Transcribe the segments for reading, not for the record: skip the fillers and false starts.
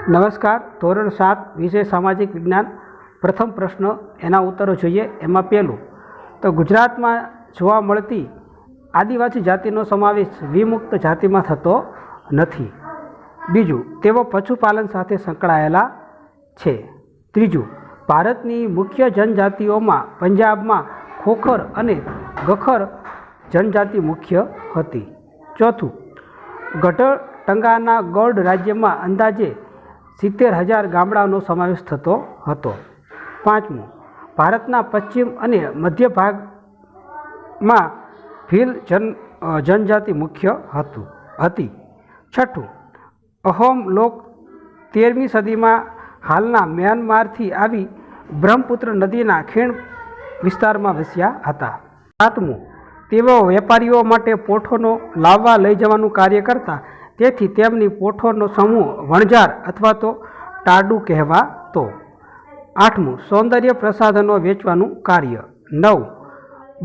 નમસ્કાર. ધોરણ 7 વિષય સામાજિક વિજ્ઞાન. પ્રથમ પ્રશ્ન, એના ઉત્તરો જોઈએ. એમાં પહેલું તો ગુજરાતમાં જોવા મળતી આદિવાસી જાતિનો સમાવેશ વિમુક્ત જાતિમાં થતો નથી. બીજું, તેઓ પશુપાલન સાથે સંકળાયેલા છે. ત્રીજું, ભારતની મુખ્ય જનજાતિઓમાં પંજાબમાં ખોખર અને ગખર જનજાતિ મુખ્ય હતી. ચોથું, ગઢટંગાના ગૌડ રાજ્યમાં અંદાજે 70,000 ગામડાઓનો સમાવેશ થતો હતો. પાંચમું, ભારતના પશ્ચિમ અને મધ્ય ભાગમાં ભીલ જનજાતિ મુખ્ય હતી. છઠ્ઠું, અહોમ લોક 13મી સદીમાં હાલના મ્યાનમારથી આવી બ્રહ્મપુત્ર નદીના ખીણ વિસ્તારમાં વસ્યા હતા. સાતમું, તેઓ વેપારીઓ માટે પોઠોનો લાવવા લઈ જવાનું કાર્ય કરતા, તેથી તેમની પોઠોનો સમૂહ વણઝાર અથવા તો ટાડુ કહેવાતો. આઠમું, સૌંદર્ય પ્રસાધનો વેચવાનું કાર્ય. 9,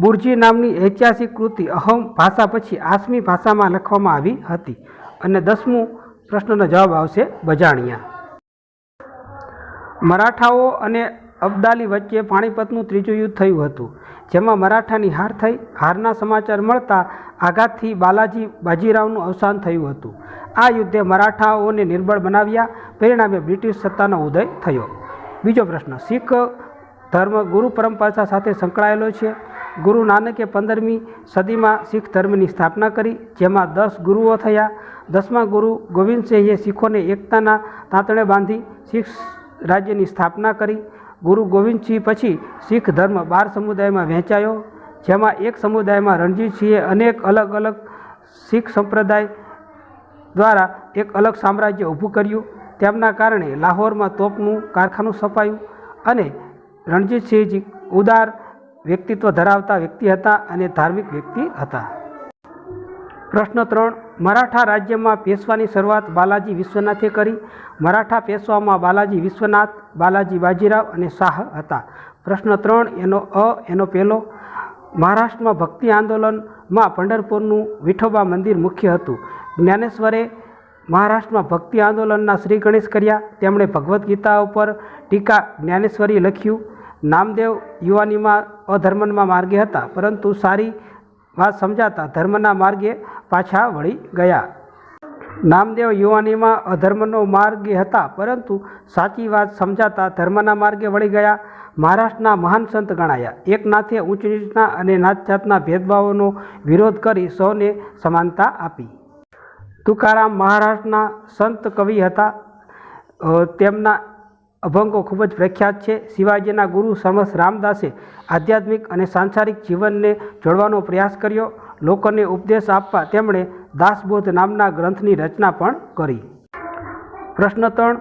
બુરજી નામની ઐતિહાસિક કૃતિ અહોમ ભાષા પછી આસમી ભાષામાં લખવામાં આવી હતી. અને 10મું પ્રશ્નનો જવાબ આવશે બજાણિયા. મરાઠાઓ અને અબ્દાલી વચ્ચે પાણીપતનું ત્રીજું યુદ્ધ થયું હતું, જેમાં મરાઠાની હાર થઈ. હારના સમાચાર મળતા આઘાતથી બાજીરાવનું અવસાન થયું હતું. આ યુદ્ધે મરાઠાઓને નિર્બળ બનાવ્યા, પરિણામે બ્રિટિશ સત્તાનો ઉદય થયો. બીજો પ્રશ્ન, શીખ ધર્મ ગુરુ પરંપરા સાથે સંકળાયેલો છે. ગુરુ નાનકે 15મી સદીમાં શીખ ધર્મની સ્થાપના કરી, જેમાં 10 ગુરુઓ થયા. 10મા ગુરુ ગોવિંદસિંહે શીખોને એકતાના તાંતણે બાંધી શીખ રાજ્યની સ્થાપના કરી. ગુરુ ગોવિંદસિંહ પછી શીખ ધર્મ 12 સમુદાયમાં વહેંચાયો, જેમાં એક સમુદાયમાં રણજીતસિંહે અનેક અલગ અલગ શીખ સંપ્રદાય દ્વારા એક અલગ સામ્રાજ્ય ઊભું કર્યું. તેમના કારણે લાહોરમાં તોપનું કારખાનું સ્થપાયું અને રણજીતસિંહજી ઉદાર વ્યક્તિત્વ ધરાવતા વ્યક્તિ હતા અને ધાર્મિક વ્યક્તિ હતા. પ્રશ્ન 3, મરાઠા રાજ્યમાં પેશવાની શરૂઆત બાલાજી વિશ્વનાથે કરી. મરાઠા પેશવામાં બાલાજી વિશ્વનાથ, બાલાજી બાજીરાવ અને શાહ હતા. પ્રશ્ન 3 એનો પહેલો, મહારાષ્ટ્રમાં ભક્તિ આંદોલનમાં પંઢરપુરનું વિઠોબા મંદિર મુખ્ય હતું. જ્ઞાનેશ્વરે મહારાષ્ટ્રમાં ભક્તિ આંદોલનના શ્રી ગણેશ કર્યા. તેમણે ભગવદ્ ગીતા ઉપર ટીકા જ્ઞાનેશ્વરી લખ્યું. નામદેવ યુવાનીમાં અધર્મના માર્ગે હતા, પરંતુ સારી વાત સમજાતા ધર્મના માર્ગે પાછા વળી ગયા. નામદેવ યુવાનીમાં અધર્મનો માર્ગે હતા, પરંતુ સાચી વાત સમજાતા ધર્મના માર્ગે વળી ગયા. મહારાષ્ટ્રના મહાન સંત ગણાયા. એકનાથે ઊંચ નીચના અને નાતજાતના ભેદભાવોનો વિરોધ કરી સૌને સમાનતા આપી. તુકારામ મહારાષ્ટ્રના સંત કવિ હતા. તેમના અભંગો ખૂબ જ પ્રખ્યાત છે. શિવાજીના ગુરુ સમર્થ રામદાસે આધ્યાત્મિક અને સાંસારિક જીવનને જોડવાનો પ્રયાસ કર્યો. લોકોને ઉપદેશ આપવા તેમણે દાસબોધ નામના ગ્રંથની રચના પણ કરી. પ્રશ્ન 3,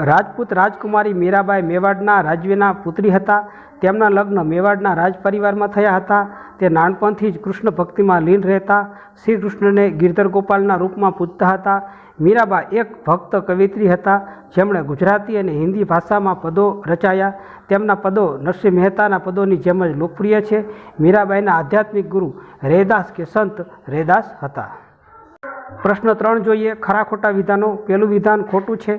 રાજપૂત રાજકુમારી મીરાબાઈ મેવાડના રાજવીના પુત્રી હતા. તેમના લગ્ન મેવાડના રાજપરિવારમાં થયા હતા. તે નાનપણથી જ કૃષ્ણ ભક્તિમાં લીન રહેતા. શ્રી કૃષ્ણને ગિરધર ગોપાલના રૂપમાં પૂજતા હતા. મીરાબા એક ભક્ત કવિત્રી હતા, જેમણે ગુજરાતી અને હિન્દી ભાષામાં પદો રચાયા. તેમના પદો નરસિંહ મહેતાના પદોની જેમ જ લોકપ્રિય છે. મીરાબાઈના આધ્યાત્મિક ગુરુ રૈદાસ કે સંત રૈદાસ હતા. પ્રશ્ન 3 જોઈએ. ખરા ખોટા વિધાનો. પહેલું વિધાન ખોટું છે,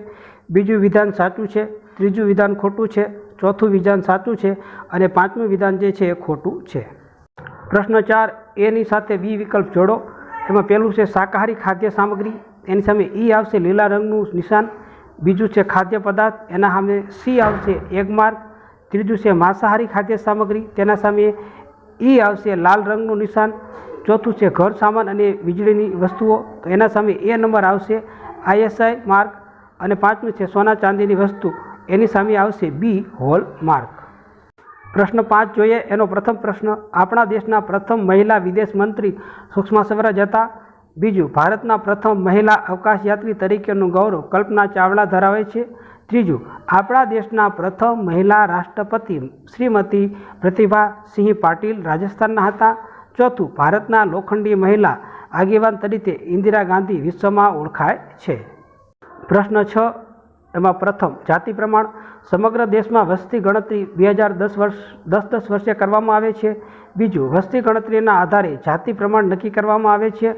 બીજું વિધાન સાચું છે, ત્રીજું વિધાન ખોટું છે, ચોથું વિધાન સાચું છે અને પાંચમું વિધાન જે છે એ ખોટું છે. પ્રશ્ન 4, એની સાથે બી વિકલ્પ જોડો. એમાં પહેલું છે શાકાહારી ખાદ્ય સામગ્રી, એની સામે ઈ આવશે લીલા રંગનું નિશાન. બીજું છે ખાદ્ય પદાર્થ, એના સામે સી આવશે એક માર્ક. ત્રીજું છે માંસાહારી ખાદ્ય સામગ્રી, તેના સામે ઈ આવશે લાલ રંગનું નિશાન. ચોથું છે ઘર સામાન અને વીજળીની વસ્તુઓ, તો એના સામે એ નંબર આવશે ISI માર્ક. અને પાંચમું છે સોના ચાંદીની વસ્તુ, એની સામે આવશે બી હોલ માર્ક. પ્રશ્ન 5 જોઈએ. એનો પ્રથમ પ્રશ્ન, આપણા દેશના પ્રથમ મહિલા વિદેશ મંત્રી સુષ્મા સ્વરાજ હતા. બીજું, ભારતના પ્રથમ મહિલા અવકાશયાત્રી તરીકેનું ગૌરવ કલ્પના ચાવલા ધરાવે છે. ત્રીજું, આપણા દેશના પ્રથમ મહિલા રાષ્ટ્રપતિ શ્રીમતી પ્રતિભાસિંહ પાટીલ રાજસ્થાનના હતા. ચોથું, ભારતના લોખંડી મહિલા આગેવાન તરીકે ઇન્દિરા ગાંધી વિશ્વમાં ઓળખાય છે. પ્રશ્ન 6, એમાં પ્રથમ જાતિ પ્રમાણ. સમગ્ર દેશમાં વસ્તી ગણતરી 2010 વર્ષે કરવામાં આવે છે. બીજું, વસ્તી ગણતરીના આધારે જાતિ પ્રમાણ નક્કી કરવામાં આવે છે.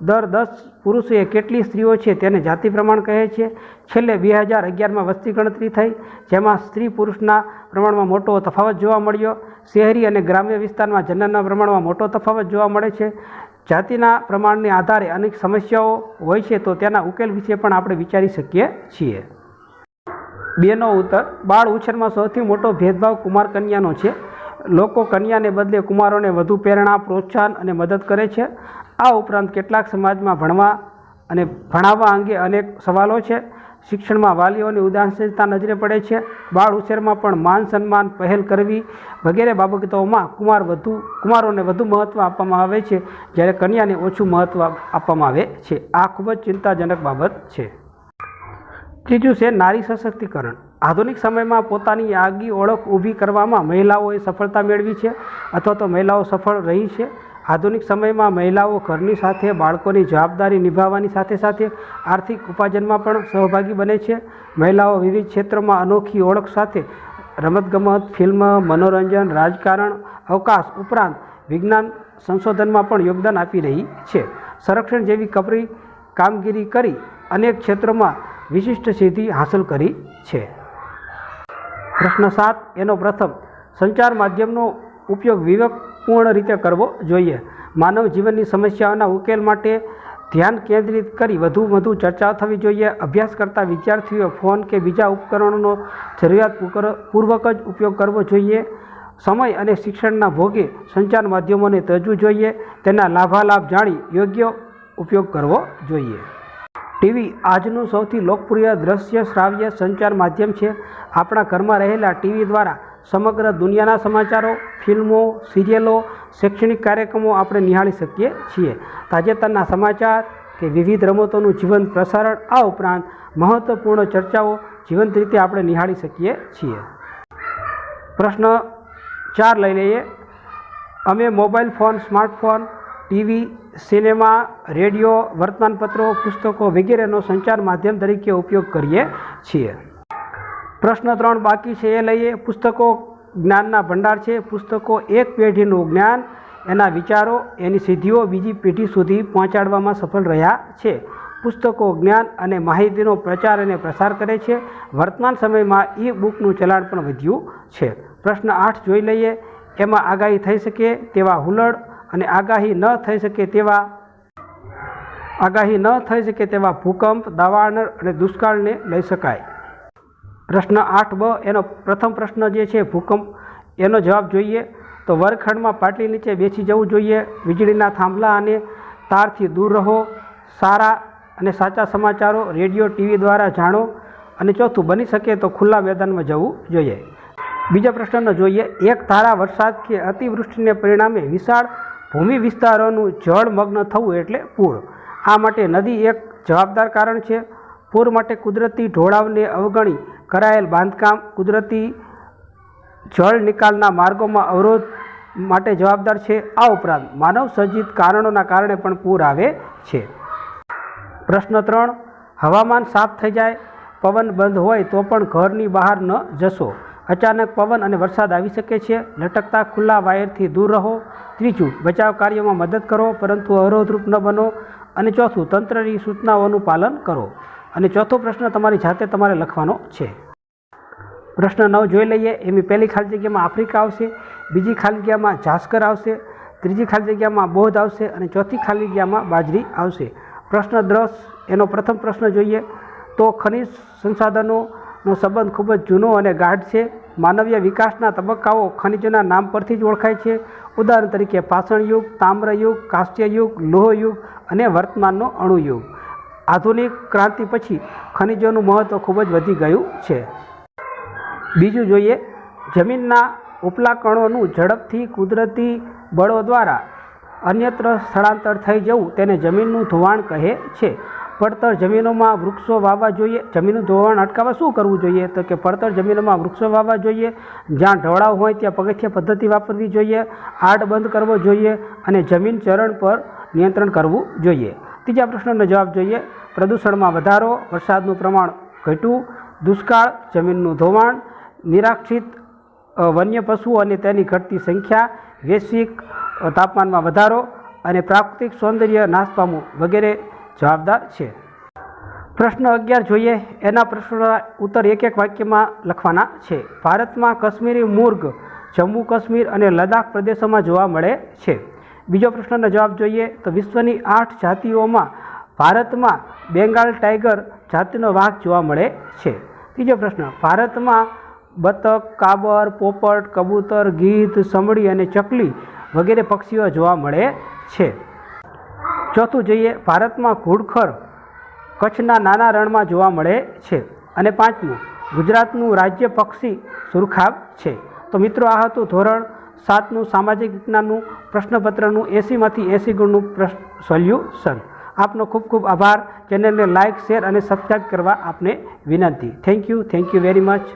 દર 10 પુરુષોએ કેટલી સ્ત્રીઓ છે તેને જાતિ પ્રમાણ કહે છે. છેલ્લે 2011માં વસ્તી ગણતરી થઈ, જેમાં સ્ત્રી પુરુષના પ્રમાણમાં મોટો તફાવત જોવા મળ્યો. શહેરી અને ગ્રામ્ય વિસ્તારમાં જનનના પ્રમાણમાં મોટો તફાવત જોવા મળે છે. જાતિના પ્રમાણને આધારે અનેક સમસ્યાઓ હોય છે, તો તેના ઉકેલ વિશે પણ આપણે વિચારી શકીએ છીએ. 2નો ઉત્તર. બાળ ઉછેરમાં સૌથી મોટો ભેદભાવ કુમાર કન્યાનો છે. લોકો કન્યાને બદલે કુમારોને વધુ પ્રેરણા, પ્રોત્સાહન અને મદદ કરે છે. આ ઉપરાંત કેટલાક સમાજમાં ભણવા અને ભણાવવા અંગે અનેક સવાલો છે. શિક્ષણમાં વાલીઓની ઉદાસીનતા નજરે પડે છે. બાળ ઉછેરમાં પણ માન સન્માન, પહેલ કરવી વગેરે બાબતોમાં કુમારોને વધુ મહત્ત્વ આપવામાં આવે છે, જ્યારે કન્યાને ઓછું મહત્ત્વ આપવામાં આવે છે. આ ખૂબ જ ચિંતાજનક બાબત છે. ત્રીજું છે નારી સશક્તિકરણ. આધુનિક સમયમાં પોતાની આગવી ઓળખ ઊભી કરવામાં મહિલાઓએ સફળતા મેળવી છે અથવા તો મહિલાઓ સફળ રહી છે. આધુનિક સમયમાં મહિલાઓ ઘરની સાથે બાળકોની જવાબદારી નિભાવવાની સાથે સાથે આર્થિક ઉપાર્જનમાં પણ સહભાગી બને છે. મહિલાઓ વિવિધ ક્ષેત્રોમાં અનોખી ઓળખ સાથે રમતગમત, ફિલ્મ, મનોરંજન, રાજકારણ, અવકાશ ઉપરાંત વિજ્ઞાન સંશોધનમાં પણ યોગદાન આપી રહી છે. સંરક્ષણ જેવી કપરી કામગીરી કરી અનેક ક્ષેત્રોમાં વિશિષ્ટ સિદ્ધિ હાંસલ કરી છે. પ્રશ્ન 7 એનો પ્રથમ. સંચાર માધ્યમનો ઉપયોગ વિવેકપૂર્ણ રીતે કરવો જોઈએ. માનવ જીવનની સમસ્યાઓના ઉકેલ માટે ધ્યાન કેન્દ્રિત કરી વધુ ચર્ચાઓ થવી જોઈએ. અભ્યાસ કરતા વિદ્યાર્થીઓએ ફોન કે બીજા ઉપકરણોનો જરૂરિયાતપૂર્વક જ ઉપયોગ કરવો જોઈએ. સમય અને શિક્ષણના ભોગે સંચાર માધ્યમોને તજવું જોઈએ. તેના લાભાલાભ જાણી યોગ્ય ઉપયોગ કરવો જોઈએ. ટીવી આજનું સૌથી લોકપ્રિય દ્રશ્ય શ્રાવ્ય સંચાર માધ્યમ છે. આપણા ઘરમાં રહેલા ટીવી દ્વારા સમગ્ર દુનિયાના સમાચારો, ફિલ્મો, સિરિયલો, શૈક્ષણિક કાર્યક્રમો આપણે નિહાળી શકીએ છીએ. તાજેતરના સમાચાર કે વિવિધ રમતોનું જીવંત પ્રસારણ, આ ઉપરાંત મહત્વપૂર્ણ ચર્ચાઓ જીવંત રીતે આપણે નિહાળી શકીએ છીએ. પ્રશ્ન 4 લઈ લઈએ. અમે mobile phone, smartphone, TV, cinema, radio, વર્તમાનપત્રો, પુસ્તકો વગેરેનો સંચાર માધ્યમ તરીકે ઉપયોગ કરીએ છીએ. પ્રશ્ન 3 બાકી છે, એ લઈએ. પુસ્તકો જ્ઞાનના ભંડાર છે. પુસ્તકો એક પેઢીનું જ્ઞાન, એના વિચારો, એની સિદ્ધિઓ બીજી પેઢી સુધી પહોંચાડવામાં સફળ રહ્યા છે. પુસ્તકો જ્ઞાન અને માહિતીનો પ્રચાર અને પ્રસાર કરે છે. વર્તમાન સમયમાં ઈ બુકનું ચલણ પણ વધ્યું છે. પ્રશ્ન 8 જોઈ લઈએ. એમાં આગાહી થઈ શકે તેવા હુલ્લડ અને આગાહી ન થઈ શકે તેવા ભૂકંપ, દાવાનળ અને દુષ્કાળને લઈ શકાય. પ્રશ્ન 8બ એનો પ્રથમ પ્રશ્ન જે છે ભૂકંપ, એનો જવાબ જોઈએ તો વર્ગખંડમાં પાટલી નીચે બેસી જવું જોઈએ. વીજળીના થાંભલા અને તારથી દૂર રહો. સારા અને સાચા સમાચારો રેડિયો, ટીવી દ્વારા જાણો. અને ચોથું, બની શકે તો ખુલ્લા મેદાનમાં જવું જોઈએ. બીજા પ્રશ્નનો જોઈએ. એક ધારા વરસાદ કે અતિવૃષ્ટિને પરિણામે વિશાળ ભૂમિ વિસ્તારોનું જળમગ્ન થવું એટલે પૂર. આ માટે નદી એક જવાબદાર કારણ છે. પૂર માટે કુદરતી ઢોળાવને અવગણી કરાયેલ બાંધકામ, કુદરતી જળ નિકાલના માર્ગોમાં અવરોધ માટે જવાબદાર છે. આ ઉપરાંત માનવ સર્જિત કારણોના કારણે પણ પૂર આવે છે. પ્રશ્ન 3 હવામાન સાફ થઈ જાય, પવન બંધ હોય તો પણ ઘરની બહાર ન જશો. અચાનક પવન અને વરસાદ આવી શકે છે. લટકતા ખુલ્લા વાયરથી દૂર રહો. ત્રીજું, બચાવ કાર્યોમાં મદદ કરો પરંતુ અવરોધરૂપ ન બનો. અને ચોથું, તંત્રની સૂચનાઓનું પાલન કરો. અને ચોથો પ્રશ્ન તમારી જાતે તમારે લખવાનો છે. પ્રશ્ન 9 જોઈ લઈએ. એની પહેલી ખાલી જગ્યામાં આફ્રિકા આવશે, બીજી ખાલી જગ્યામાં ઝાસ્કર આવશે, ત્રીજી ખાલી જગ્યામાં બૌદ્ધ આવશે અને ચોથી ખાલી જગ્યામાં બાજરી આવશે. પ્રશ્ન 10 એનો પ્રથમ પ્રશ્ન જોઈએ તો ખનિજ સંસાધનોનો સંબંધ ખૂબ જ જૂનો અને ગાઢ છે. માનવીય વિકાસના તબક્કાઓ ખનિજોના નામ પરથી જ ઓળખાય છે. ઉદાહરણ તરીકે પાષાણ યુગ, તામ્ર યુગ, કાંસ્ય યુગ, લોહ યુગ અને વર્તમાનનો અણુ યુગ. આધુનિક ક્રાંતિ પછી ખનિજોનું મહત્ત્વ ખૂબ જ વધી ગયું છે. બીજું જોઈએ, જમીનના ઉપલા કણોનું ઝડપથી કુદરતી બળો દ્વારા અન્યત્ર સ્થળાંતર થઈ જવું તેને જમીનનું ધોવાણ કહે છે. પડતર જમીનોમાં વૃક્ષો વાવવા જોઈએ. જમીનનું ધોવાણ અટકાવવા શું કરવું જોઈએ તો કે પડતર જમીનોમાં વૃક્ષો વાવવા જોઈએ. જ્યાં ઢોળાવ હોય ત્યાં પગથિયા પદ્ધતિ વાપરવી જોઈએ. આડ બંધ કરવો જોઈએ અને જમીન ચરણ પર નિયંત્રણ કરવું જોઈએ. ત્રીજા પ્રશ્નનો જવાબ જોઈએ. પ્રદૂષણમાં વધારો, વરસાદનું પ્રમાણ ઘટ્યું, દુષ્કાળ, જમીનનું ધોવાણ, નિરાક્ષિત વન્ય પશુઓ અને તેની ઘટતી સંખ્યા, વૈશ્વિક તાપમાનમાં વધારો અને પ્રાકૃતિક સૌંદર્ય નાશ પામવું વગેરે જવાબદાર છે. પ્રશ્ન 11 જોઈએ. એના પ્રશ્નોના ઉત્તર એક એક વાક્યમાં લખવાના છે. ભારતમાં કાશ્મીરી મૂર્ગ જમ્મુ કાશ્મીર અને લદ્દાખ પ્રદેશોમાં જોવા મળે છે. બીજો પ્રશ્નનો જવાબ જોઈએ તો વિશ્વની 8 જાતિઓમાં ભારતમાં બેંગાલ ટાઈગર જાતિનો વાઘ જોવા મળે છે. ત્રીજો પ્રશ્ન, ભારતમાં બતક, કાબર, પોપટ, કબૂતર, ગીધ, સમડી અને ચકલી વગેરે પક્ષીઓ જોવા મળે છે. ચોથું જોઈએ, ભારતમાં ઘુડખર કચ્છના નાના રણમાં જોવા મળે છે. અને પાંચમું, ગુજરાતનું રાજ્ય પક્ષી સુરખાબ છે. તો મિત્રો, આ હતું ધોરણ 7નું સામાજિક વિજ્ઞાનનું પ્રશ્નપત્રનું 80માંથી 80 ગુણનું સોલ્યુશન. આપનો ખૂબ ખૂબ આભાર. ચેનલને લાઇક, શેર અને સબસ્ક્રાઈબ કરવા આપને વિનંતી. Thank you very much.